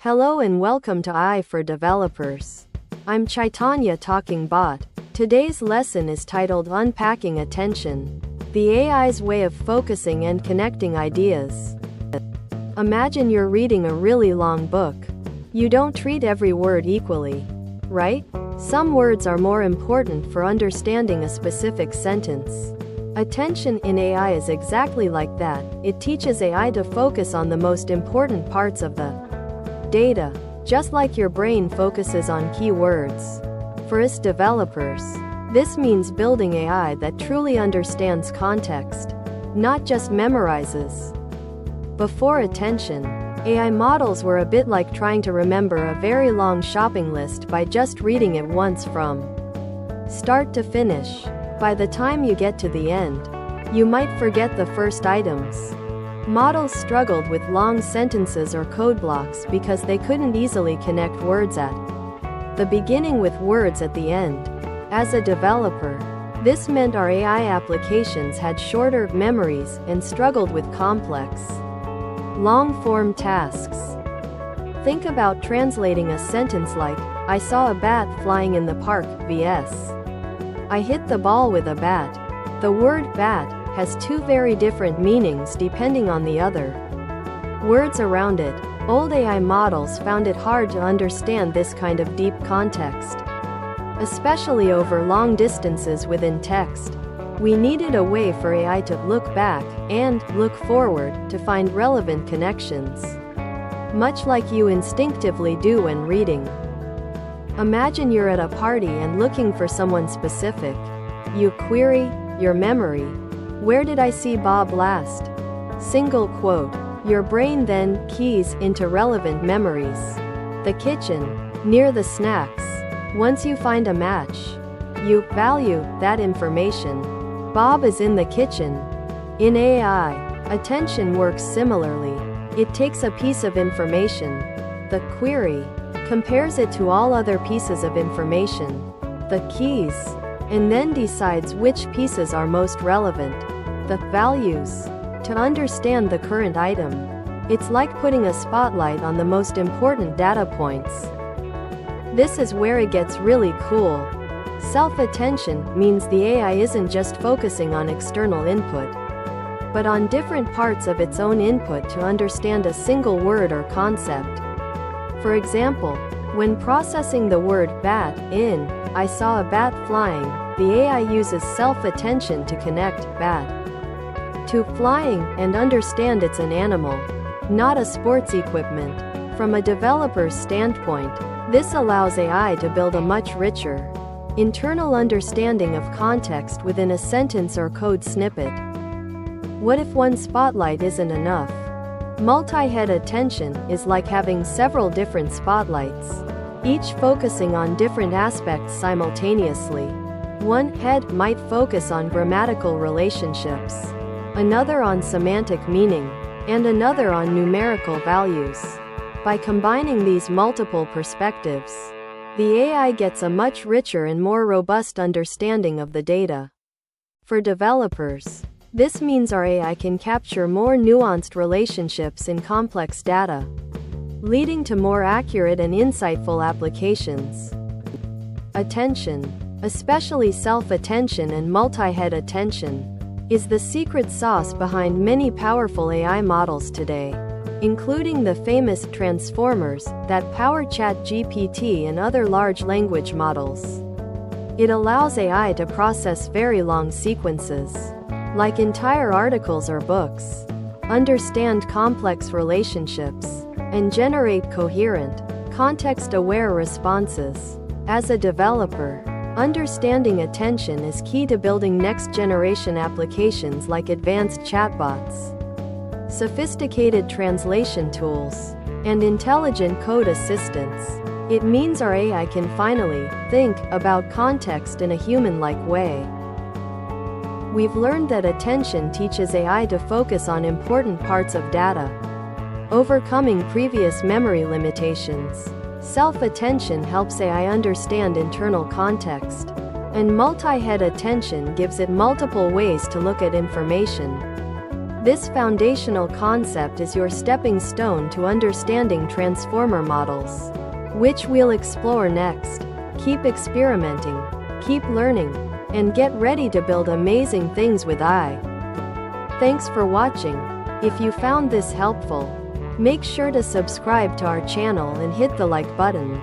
Hello and welcome to AI for Developers. I'm Chaitanya talking bot. Today's lesson is titled Unpacking Attention, the AI's way of focusing and connecting ideas. Imagine you're reading a really long book. You don't treat every word equally, right? Some words are more important for understanding a specific sentence. Attention in AI is exactly like that. It teaches AI to focus on the most important parts of the data, just like your brain focuses on keywords. For us developers, this means building AI that truly understands context, not just memorizes. Before attention, AI models were a bit like trying to remember a very long shopping list by just reading it once from start to finish. By the time you get to the end, you might forget the first items. Models struggled with long sentences or code blocks because they couldn't easily connect words at the beginning with words at the end. As a developer, this meant our AI applications had shorter memories and struggled with complex, long-form tasks. Think about translating a sentence like, I saw a bat flying in the park, vs. I hit the ball with a bat. The word bat has two very different meanings depending on the other words around it. Old AI models found it hard to understand this kind of deep context, especially over long distances within text. We needed a way for AI to look back and look forward to find relevant connections, much like you instinctively do when reading. Imagine you're at a party and looking for someone specific. You query your memory. Where did I see Bob last? Single quote. Your brain then keys into relevant memories. The kitchen, near the snacks. Once you find a match, you value that information. Bob is in the kitchen. In AI, attention works similarly. It takes a piece of information, the query, compares it to all other pieces of information, the keys, and then decides which pieces are most relevant, the values, to understand the current item. It's like putting a spotlight on the most important data points. This is where it gets really cool. Self-attention means the AI isn't just focusing on external input, but on different parts of its own input to understand a single word or concept. For example, when processing the word bat in I saw a bat flying, the AI uses self-attention to connect bat to flying and understand it's an animal, not a sports equipment. From a developer's standpoint, this allows AI to build a much richer internal understanding of context within a sentence or code snippet. What if one spotlight isn't enough? Multi-head attention is like having several different spotlights, each focusing on different aspects simultaneously. One head might focus on grammatical relationships, another on semantic meaning, and another on numerical values. By combining these multiple perspectives, the AI gets a much richer and more robust understanding of the data. For developers, this means our AI can capture more nuanced relationships in complex data, leading to more accurate and insightful applications. Attention, especially self-attention and multi-head attention, is the secret sauce behind many powerful AI models today, including the famous transformers that power ChatGPT and other large language models. It allows AI to process very long sequences, like entire articles or books, understand complex relationships, and generate coherent, context-aware responses. As a developer, understanding attention is key to building next-generation applications like advanced chatbots, sophisticated translation tools, and intelligent code assistants. It means our AI can finally think about context in a human-like way. We've learned that attention teaches AI to focus on important parts of data, overcoming previous memory limitations. Self-attention helps AI understand internal context, and multi-head attention gives it multiple ways to look at information. This foundational concept is your stepping stone to understanding transformer models, which we'll explore next. Keep experimenting, keep learning, and get ready to build amazing things with AI. Thanks for watching. If you found this helpful, make sure to subscribe to our channel and hit the like button.